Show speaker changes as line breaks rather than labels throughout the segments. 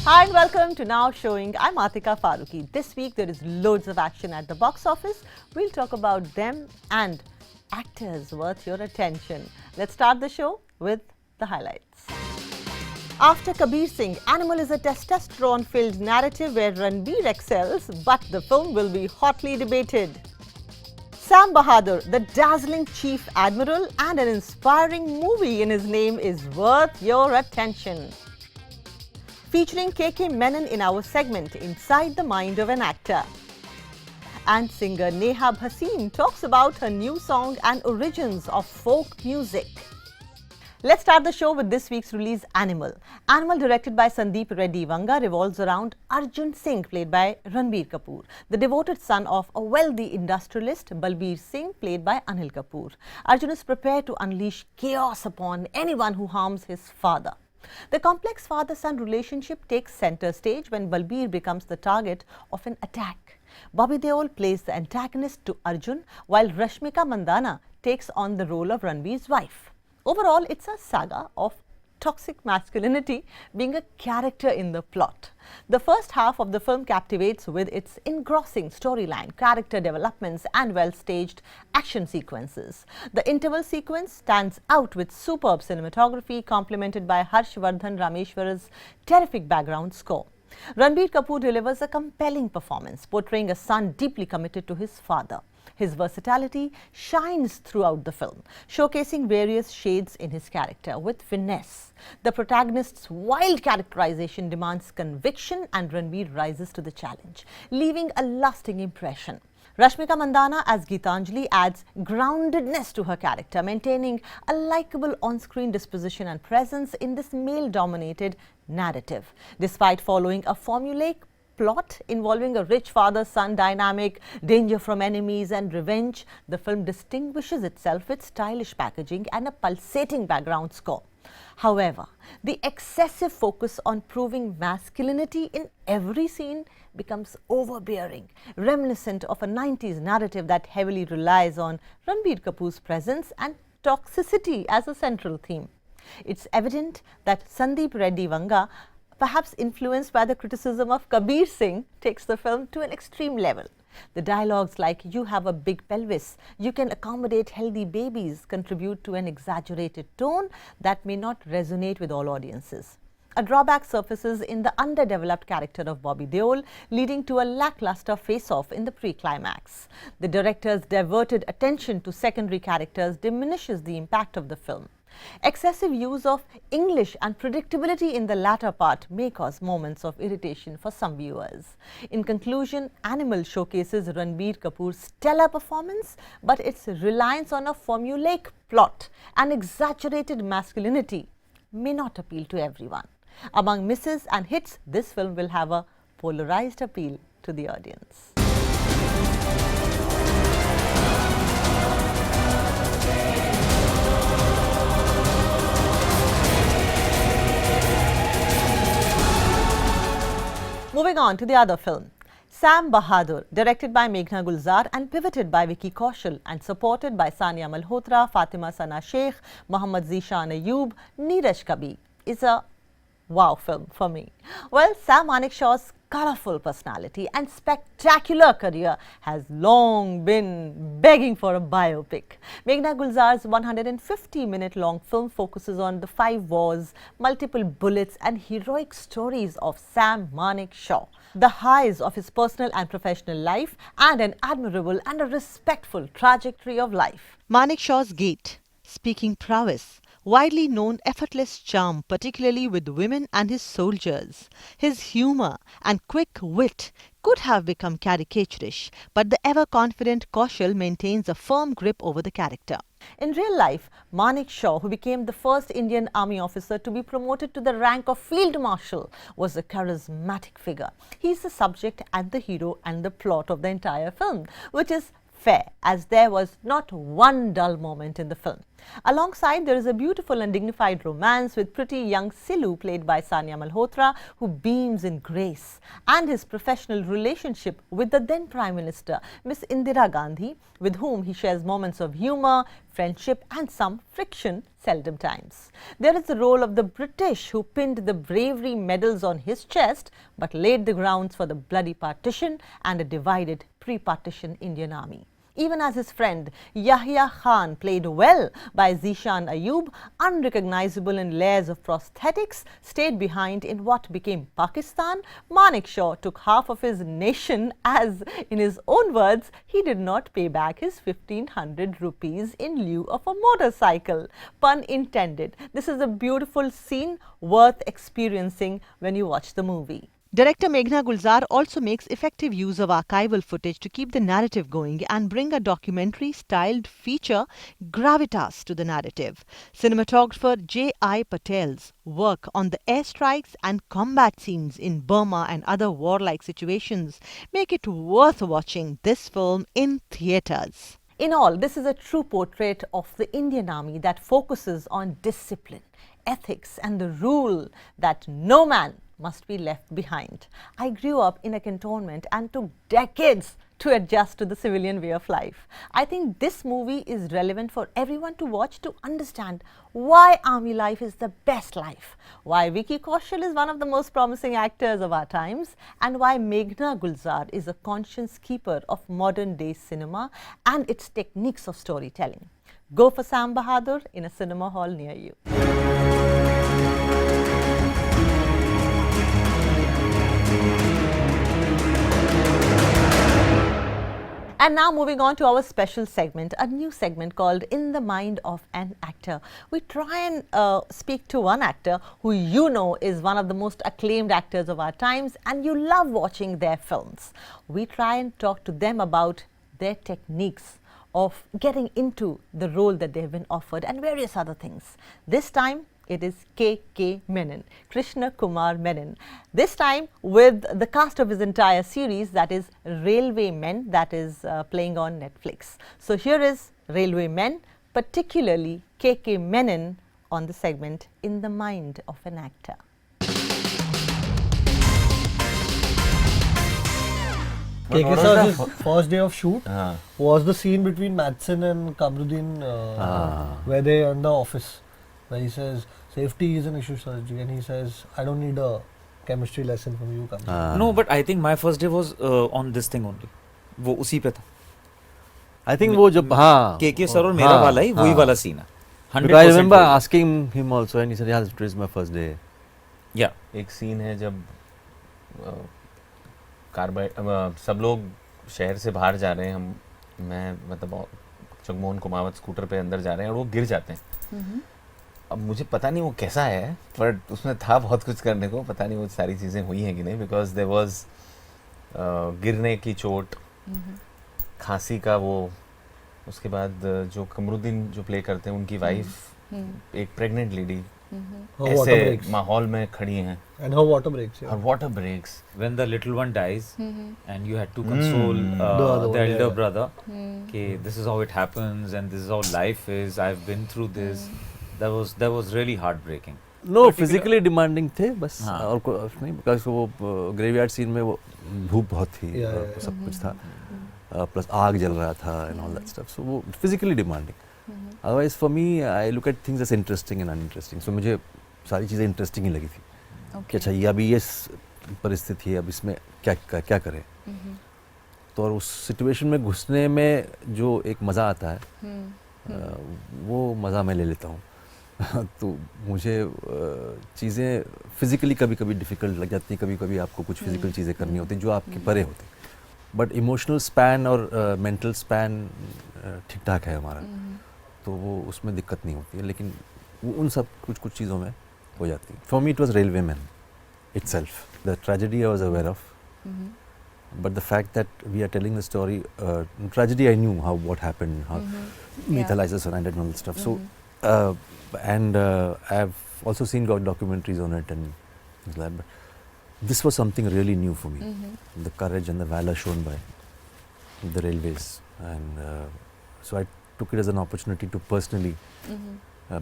Hi and welcome to Now Showing. I'm Atika Farooqui. This week there is loads of action at the box office. We'll talk about them and actors worth your attention. Let's start the show with the highlights. After Kabir Singh, Animal is a testosterone-filled narrative where Ranbir excels, but the film will be hotly debated. Sam Bahadur, the dazzling Chief Admiral and an inspiring movie in his name is worth your attention. Featuring Kay Kay Menon in our segment Inside the Mind of an Actor. And singer Neha Bhasin talks about her new song and origins of folk music. Let's start the show with this week's release, Animal. Animal, directed by Sandeep Reddy Vanga, revolves around Arjun Singh, played by Ranbir Kapoor, the devoted son of a wealthy industrialist, Balbir Singh, played by Anil Kapoor. Arjun is prepared to unleash chaos upon anyone who harms his father. The complex father-son relationship takes center stage when Balbir becomes the target of an attack. Bobby Deol plays the antagonist to Arjun, while Rashmika Mandanna takes on the role of Ranbir's wife. Overall, it's a saga of toxic masculinity being a character in the plot. The first half of the film captivates with its engrossing storyline, character developments and well-staged action sequences. The interval sequence stands out with superb cinematography complemented by Harshvardhan Rameshwara's terrific background score. Ranbir Kapoor delivers a compelling performance, portraying a son deeply committed to his father. His versatility shines throughout the film, showcasing various shades in his character with finesse. The protagonist's wild characterization demands conviction and Ranbir rises to the challenge, leaving a lasting impression. Rashmika Mandanna as Geetanjali adds groundedness to her character, maintaining a likable on-screen disposition and presence in this male-dominated narrative. Despite following a formulaic plot involving a rich father-son dynamic, danger from enemies and revenge, the film distinguishes itself with stylish packaging and a pulsating background score. However, the excessive focus on proving masculinity in every scene becomes overbearing, reminiscent of a 90s narrative that heavily relies on Ranbir Kapoor's presence and toxicity as a central theme. It's evident that Sandeep Reddy Vanga, perhaps influenced by the criticism of Kabir Singh, takes the film to an extreme level. The dialogues like "you have a big pelvis," "you can accommodate healthy babies" contribute to an exaggerated tone that may not resonate with all audiences. A drawback surfaces in the underdeveloped character of Bobby Deol, leading to a lackluster face-off in the pre-climax. The director's diverted attention to secondary characters diminishes the impact of the film. Excessive use of English and predictability in the latter part may cause moments of irritation for some viewers. In conclusion, Animal showcases Ranbir Kapoor's stellar performance, but its reliance on a formulaic plot and exaggerated masculinity may not appeal to everyone. Among misses and hits, this film will have a polarized appeal to the audience. Moving on to the other film, Sam Bahadur, directed by Meghna Gulzar and pivoted by Vicky Kaushal and supported by Sanya Malhotra, Fatima Sheikh, Mohammad Zishan Ayub, Neeraj Kabi, is a wow film for me. Well, Sam Manekshaw's colourful personality and spectacular career has long been begging for a biopic. Meghna Gulzar's 150-minute long film focuses on the 5 wars, multiple bullets and heroic stories of Sam Manekshaw, the highs of his personal and professional life and an admirable and a respectful trajectory of life. Manekshaw's gait, speaking prowess, widely known effortless charm, particularly with women and his soldiers. His humour and quick wit could have become caricaturish, but the ever-confident Kaushal maintains a firm grip over the character. In real life, Manekshaw, who became the first Indian Army officer to be promoted to the rank of Field Marshal, was a charismatic figure. He is the subject and the hero and the plot of the entire film, which is fair, as there was not one dull moment in the film. Alongside, there is a beautiful and dignified romance with pretty young Silu, played by Sanya Malhotra, who beams in grace, and his professional relationship with the then Prime Minister, Miss Indira Gandhi, with whom he shares moments of humour, friendship and some friction seldom times. There is the role of the British, who pinned the bravery medals on his chest but laid the grounds for the bloody partition and a divided pre-partition Indian army. Even as his friend Yahya Khan, played well by Zishan Ayub, unrecognizable in layers of prosthetics, stayed behind in what became Pakistan, Manik Shaw took half of his nation as, in his own words, he did not pay back his 1500 rupees in lieu of a motorcycle. Pun intended. This is a beautiful scene worth experiencing when you watch the movie. Director Meghna Gulzar also makes effective use of archival footage to keep the narrative going and bring a documentary-styled feature gravitas to the narrative. Cinematographer J.I. Patel's work on the airstrikes and combat scenes in Burma and other warlike situations make it worth watching this film in theatres. In all, this is a true portrait of the Indian Army that focuses on discipline, ethics and the rule that no man must be left behind. I grew up in a cantonment and took decades to adjust to the civilian way of life. I think this movie is relevant for everyone to watch to understand why army life is the best life, why Vicky Kaushal is one of the most promising actors of our times, and why Meghna Gulzar is a conscience keeper of modern day cinema and its techniques of storytelling. Go for Sam Bahadur in a cinema hall near you. And now moving on to our special segment, a new segment called In the Mind of an Actor. We try and speak to one actor who you know is one of the most acclaimed actors of our times and you love watching their films. We try and talk to them about their techniques of getting into the role that they have been offered and various other things. This time, it is Kay Kay Menon, Krishna Kumar Menon. This time with the cast of his entire series, that is Railway Men, that is playing on Netflix. So here is Railway Men, particularly Kay Kay Menon on the segment In the Mind of an Actor.
Kay Kay sir's first day of shoot was the scene between Madsen and Kamruddin where they are in the office. Where he says, safety is an issue, Sarji, and he says, I don't need a chemistry lesson from you, Kamruddin.
No, but I think my first day was on this thing only. वो उसी पे था.
I think वो जब हाँ
KK sir और मेरा वाला ही वही वाला scene है. 100%
I remember asking him also and he said, yeah, today is my first day.
Yeah.
एक सीन है जब सब लोग शहर से बाहर जा रहे हैं, मैं मतलब जगमोहन कुमावत स्कूटर पे अंदर जा रहे हैं और वो गिर जाते हैं. अब मुझे पता नहीं वो कैसा है, पर उसमें था बहुत कुछ करने को, पता नहीं वो सारी चीज़ें हुई हैं कि नहीं, बिकॉज देयर वाज गिरने की चोट, खांसी का वो, उसके बाद जो कमरुद्दीन जो प्ले करते हैं उनकी वाइफ एक प्रेग्नेंट लेडी ऐसे माहौल में खड़ी हैं
and her water breaks.
Her water breaks
when the little one dies and you had to console the elder brother कि this is how it happens and this is how life is, I've been through this. That was really heartbreaking.
No, physically demanding थे बस और कुछ नहीं, because वो graveyard scene में वो धूप बहुत थी और सब कुछ था, plus आग जल रहा था and all that stuff, so वो physically demanding. Otherwise for me, I look at things as interesting and uninteresting. So मुझे सारी चीज़ें interesting ही लगी थी कि अच्छा ये अभी ये परिस्थिति है, अब इसमें क्या करें. तो और उस situation में घुसने में जो एक मज़ा आता है वो मज़ा मैं ले लेता हूँ. तो मुझे चीज़ें फिज़िकली कभी कभी डिफ़िकल्ट लग जाती हैं, कभी कभी आपको कुछ फिज़िकल चीज़ें करनी होती हैं जो आपके परे होती हैं, बट इमोशनल स्पैन और मेंटल स्पैन ठीक ठाक है हमारा, तो वो उसमें दिक्कत नहीं होती है, लेकिन वो उन सब कुछ चीज़ों में हो जाती है. For me it was railway man itself. The tragedy I was aware of, but the fact that we are telling the story, tragedy I knew what happened, how mythologized surrounded and all that stuff. So, and I have also seen documentaries on it and things like that. But this was something really new for me. The courage and the valor shown by the railways and so I took it as an opportunity to personally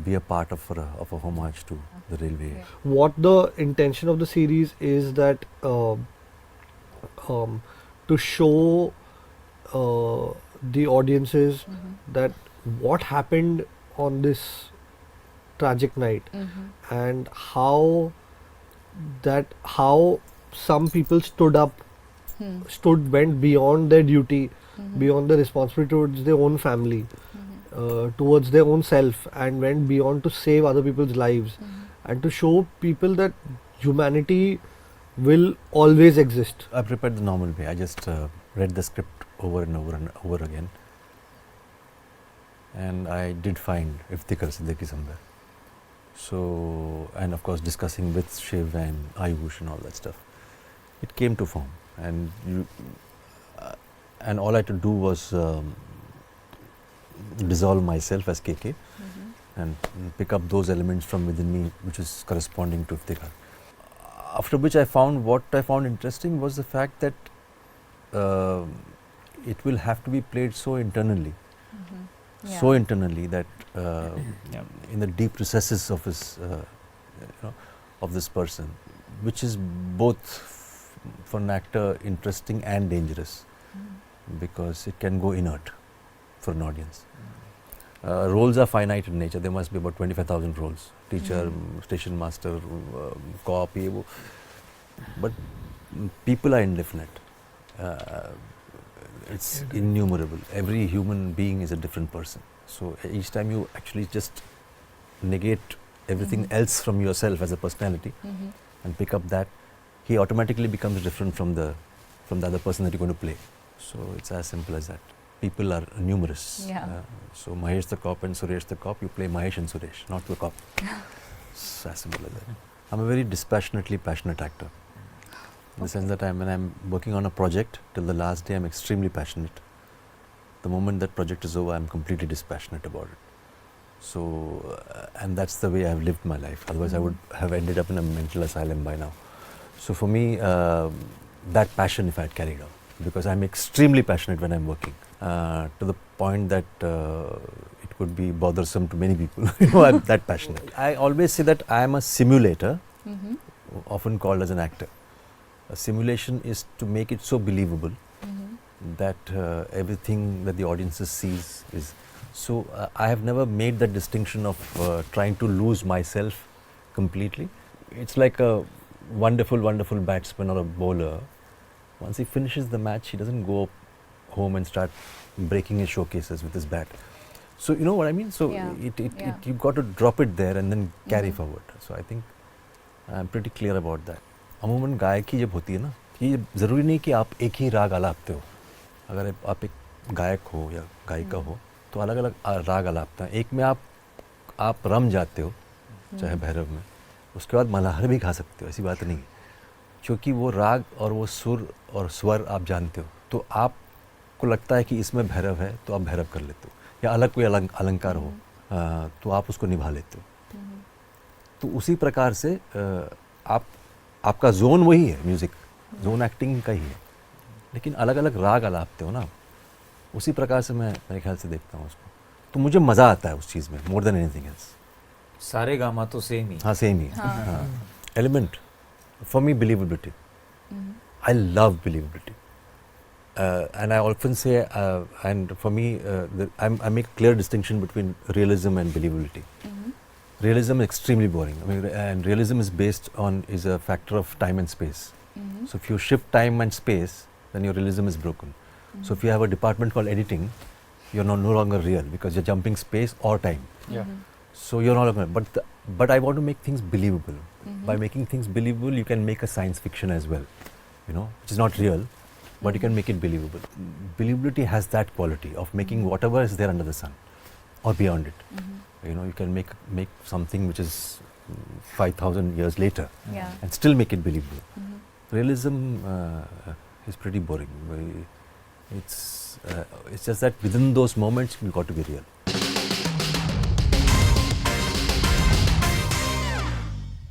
be a part of a homage to the railway.
Yeah. What the intention of the series is that to show the audiences that what happened on this tragic night and how some people went beyond their duty, beyond the responsibility towards their own family, towards their own self, and went beyond to save other people's lives, and to show people that humanity will always exist.
I prepared the normal way. I just read the script over and over again, and I did find Iftikhar Siddiqui somewhere. So, and of course discussing with Shiv and Ayush and all that stuff, it came to form, and all I had to do was dissolve myself as KK and pick up those elements from within me which is corresponding to Iftikhar. After which what I found interesting was the fact that it will have to be played so internally, so internally that in the deep recesses of his, of this person, which is both for an actor interesting and dangerous, because it can go inert for an audience. Roles are finite in nature. There must be about 25,000 roles: teacher, station master, cop, but people are indefinite. It's innumerable. Every human being is a different person. So each time you actually just negate everything else from yourself as a personality and pick up that, he automatically becomes different from the other person that you're going to play. So it's as simple as that. People are numerous. So Mahesh the cop and Suresh the cop, you play Mahesh and Suresh, not the cop. It's as simple as that. I'm a very dispassionately passionate actor. In the sense that when I'm working on a project, till the last day I'm extremely passionate. The moment that project is over, I'm completely dispassionate about it. So, and that's the way I've lived my life. Otherwise I would have ended up in a mental asylum by now. So for me, that passion if I had carried on, because I'm extremely passionate when I'm working, to the point that it could be bothersome to many people. I'm that passionate. I always say that I am a simulator, often called as an actor. A simulation is to make it so believable that everything that the audience sees is. So I have never made that distinction of trying to lose myself completely. It's like a wonderful, wonderful batsman or a bowler. Once he finishes the match, he doesn't go home and start breaking his showcases with his bat. So you know what I mean? So you've got to drop it there and then carry forward. So I think I'm pretty clear about that. अमूमन गायकी जब होती है ना, ये ज़रूरी नहीं कि आप एक ही राग आलापते हो. अगर आप एक गायक हो या गायिका हो तो अलग अलग राग आलापते हैं. एक में आप रम जाते हो, चाहे भैरव में, उसके बाद मल्हार भी गा सकते हो, ऐसी बात नहीं. क्योंकि वो राग और वो सुर और स्वर आप जानते हो, तो आपको लगता है कि इसमें भैरव है तो आप भैरव कर लेते हो, या अलग कोई अलंकार हो तो आप उसको निभा लेते हो. तो उसी प्रकार से आपका जोन वही है, म्यूज़िक जोन एक्टिंग का ही है, लेकिन अलग अलग राग आलापते हो ना. उसी प्रकार से मैं मेरे ख्याल से देखता हूँ उसको, तो मुझे मज़ा आता है उस चीज़ में, मोर देन एनीथिंग एल्स.
सारे गामा तो सेम ही.
हाँ same he. Element for me believability. I love believability. And I often say, and for me, I make a clear distinction between realism and believability. Realism is extremely boring. I mean, and realism is a factor of time and space. So if you shift time and space, then your realism is broken. So if you have a department called editing, you're no longer real because you're jumping space or time. So you're no longer. But I want to make things believable. By making things believable, you can make a science fiction as well. You know, which is not real, but you can make it believable. Believability has that quality of making whatever is there under the sun or beyond it. You know, you can make something which is 5,000 years later and still make it believable. Realism is pretty boring. It's just that within those moments you've got to be real.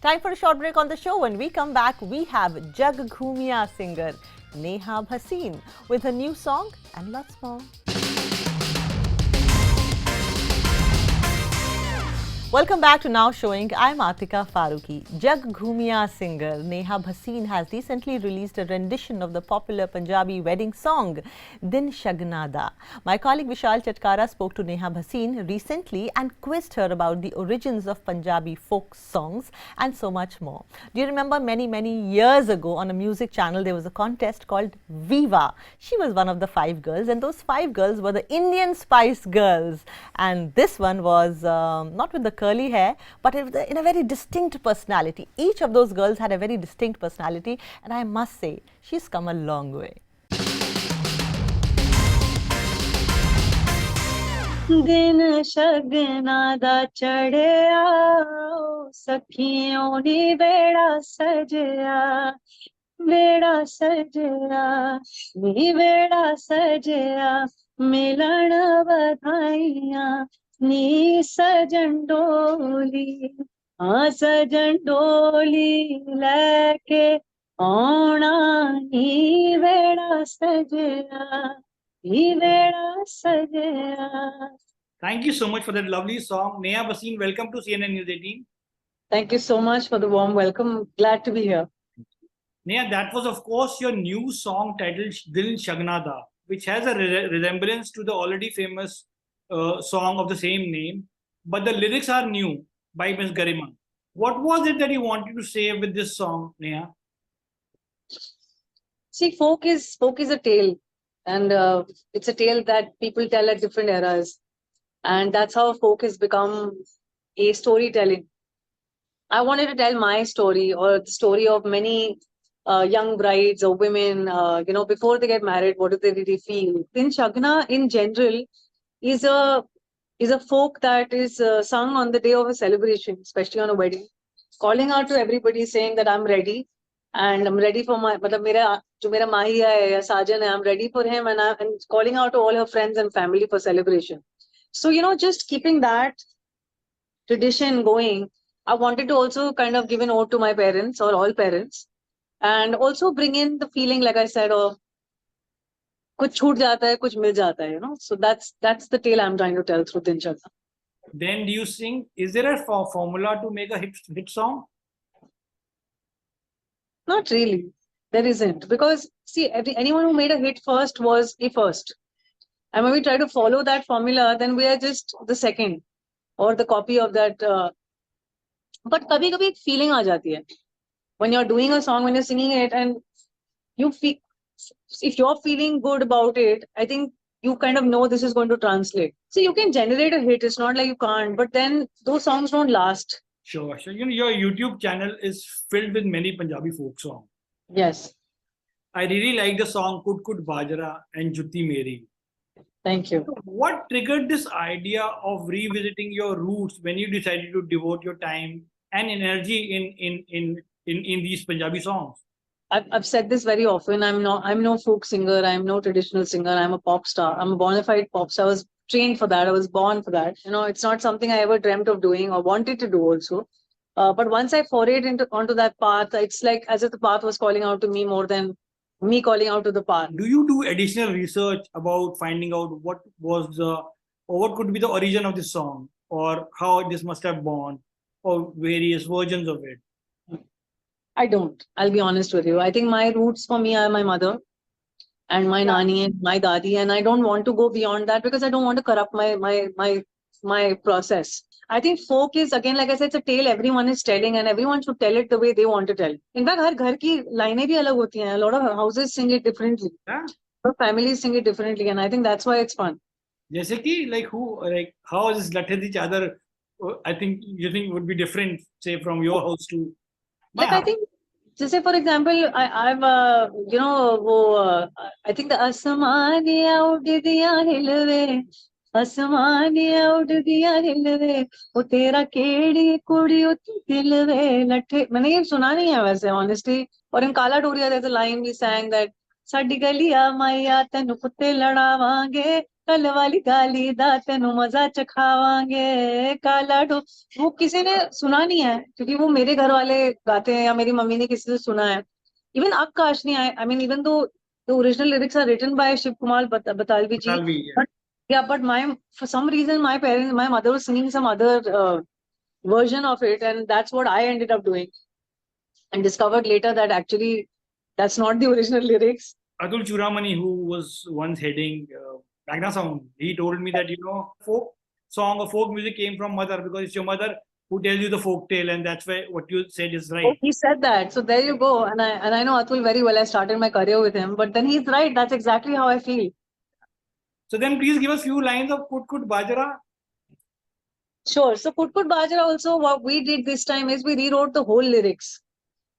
Time for a short break on the show. When we come back, we have Jug Ghumiya singer Neha Bhasin with her new song and lots more. Welcome back to Now Showing. I'm Atika Farooqui. Jag Ghumiya singer Neha Bhasin has recently released a rendition of the popular Punjabi wedding song Din Shagnada. My colleague Vishal Chatkara spoke to Neha Bhasin recently and quizzed her about the origins of Punjabi folk songs and so much more. Do you remember many years ago on a music channel there was a contest called Viva? She was one of the 5 girls, and those 5 girls were the Indian Spice Girls, and this one was not with the curly hair, but in a very distinct personality. Each of those girls had a very distinct personality, and I must say, she's come a long way.
दिन शगना दा चढ़िया सखियों नी बेड़ा सजया नी बेड़ा सजया मिलन बधाइयां नी सजन डोली हाँ सजन डोली लेके आना नी बेड़ा सजया
Thank you so much for that lovely song. Neha Bhasin, welcome to CNN News 18.
Thank you so much for the warm welcome. Glad to be here.
Neha, that was of course your new song titled Dil Shagnada, which has a resemblance to the already famous song of the same name, but the lyrics are new by Ms. Garima. What was it that you wanted to say with this song, Neha?
See, folk is a tale. And it's a tale that people tell at different eras. And that's how folk has become a storytelling. I wanted to tell my story, or the story of many young brides or women, before they get married, what do they really feel? Din Shagna in general is a folk that is sung on the day of a celebration, especially on a wedding, calling out to everybody saying that I'm ready. And I'm ready for my, mera mahiya hai ya sajan hai, I'm ready for him, and I'm calling out to all her friends and family for celebration. So, just keeping that tradition going, I wanted to also kind of give an ode to my parents, or all parents, and also bring in the feeling, like I said, of kuch chhoot jata hai, kuch mil jata hai, So that's the tale I'm trying to tell through Din Shagna.
Then do you sing, is there a formula to make a hit song?
Not really. There isn't. Because, see, anyone who made a hit first was a first. And when we try to follow that formula, then we are just the second or the copy of that. But kabhi ek feeling aa jati hai. When you're doing a song, when you're singing it, and you feel, if you're feeling good about it, I think you kind of know this is going to translate. So you can generate a hit. It's not like you can't. But then those songs don't last.
Sure. So, your YouTube channel is filled with many Punjabi folk songs.
Yes.
I really like the song Kut Kut Bajra and Jutti Meri.
Thank you.
So what triggered this idea of revisiting your roots when you decided to devote your time and energy in these Punjabi songs?
I've said this very often. I'm no folk singer. I'm no traditional singer. I'm a pop star. I'm a bona fide pop star. I was trained for that. I was born for that. It's not something I ever dreamt of doing or wanted to do also. But once I forayed onto that path, it's like as if the path was calling out to me more than me calling out to the path.
Do you do additional research about finding out what could be the origin of this song, or how this must have born, or various versions of it?
I don't. I'll be honest with you. I think my roots for me are my mother and my nani and my dadi, and I don't want to go beyond that because I don't want to corrupt my process. I think folk is, again, like I said, it's a tale everyone is telling, and everyone should tell it the way they want to tell. In fact, har ghar ki line bhi alag hoti hain. A lot of houses sing it differently.
Yeah.
But families sing it differently, and I think that's why it's fun.
Jaise ki, how is Lathe Chadar? I think you think would be different, say, from your house to.
Like I think, just say for example, I've I think the Asmaniya uddiya hilve, Asmaniya uddiya hilve, wo tera kedi kudi utti dilve lathe. मैंने ये सुना नहीं है वैसे, honestly. और in Kala Doriya there's a line we sang that साडी गलिया माइया तेनु कुत्ते लड़ावांगे, कल वाली गाली दा तेनु मजा चखावांगे, काला डो. वो किसी ने सुना नहीं है क्योंकि वो मेरे घर वाले गाते हैं या मेरी मम्मी ने किसी से सुना है. Even Akash नहीं आए. I mean, even though the original lyrics are written by Shiv Kumar Batalvi ji,
Batalvi, yeah.
but for some reason my mother was singing some other version of it, and that's what I ended up doing, and discovered later that actually that's not the original lyrics.
Atul Churamani, who was once heading Magna Sound, he told me that, folk song or folk music came from mother, because it's your mother who tells you the folk tale, and that's why what you said is right.
Oh, he said that. So there you go. And I know Atul very well. I started my career with him, but then he's right. That's exactly how I feel.
So then please give us few lines of Kut Kut Bajra.
Sure. So Kut Kut Bajra also, what we did this time is we rewrote the whole lyrics.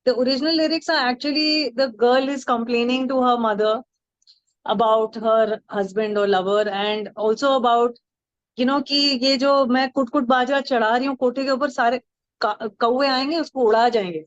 The original lyrics are actually the girl is complaining to her mother about her husband or lover, and also about, कि ये जो मैं कुट कुट बाजरा चढ़ा रही हूँ कोठे के ऊपर, सारे कौवे आएंगे उसको उड़ा जाएंगे.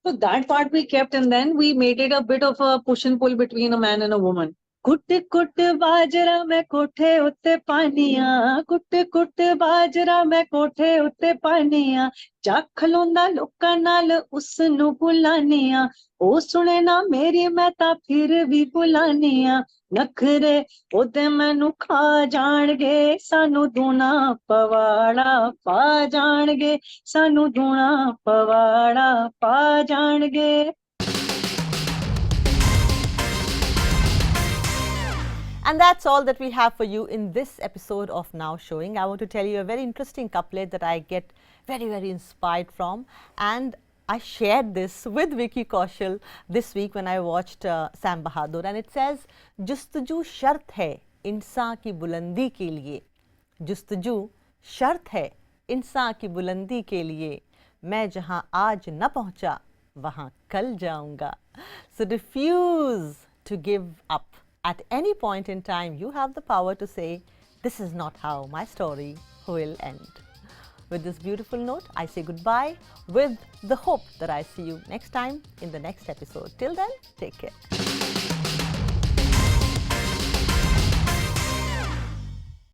So that part we kept, and then we made it a bit of a push and pull between a man and a woman. कुट कुट बाजरा मैं कोठे उत्ते पानिया, कुट कुट बाजरा मैं कोठे उत्ते पानिया, जा खलोंदा लोकां नाल उसनू बुलानिया, ओ सुने ना मेरी मैं तां फिर भी बुलानिया, नखरे ओदे मैनू खा जाणगे, सानू दूना पवाड़ा पा जाणगे, सानू दूना पवाड़ा पा जाणगे.
And that's all that we have for you in this episode of Now Showing. I want to tell you a very interesting couplet that I get very, very inspired from, and I shared this with Vicky Kaushal this week when I watched Sam Bahadur, and it says, जुस्तजू शर्त है इंसान की बुलंदी के लिए, जुस्तजू शर्त है इंसान की बुलंदी के लिए, मैं जहाँ आज न पहुँचा वहाँ कल जाऊँगा. So refuse to give up. At any point in time, you have the power to say, this is not how my story will end. With this beautiful note, I say goodbye with the hope that I see you next time in the next episode. Till then, take care.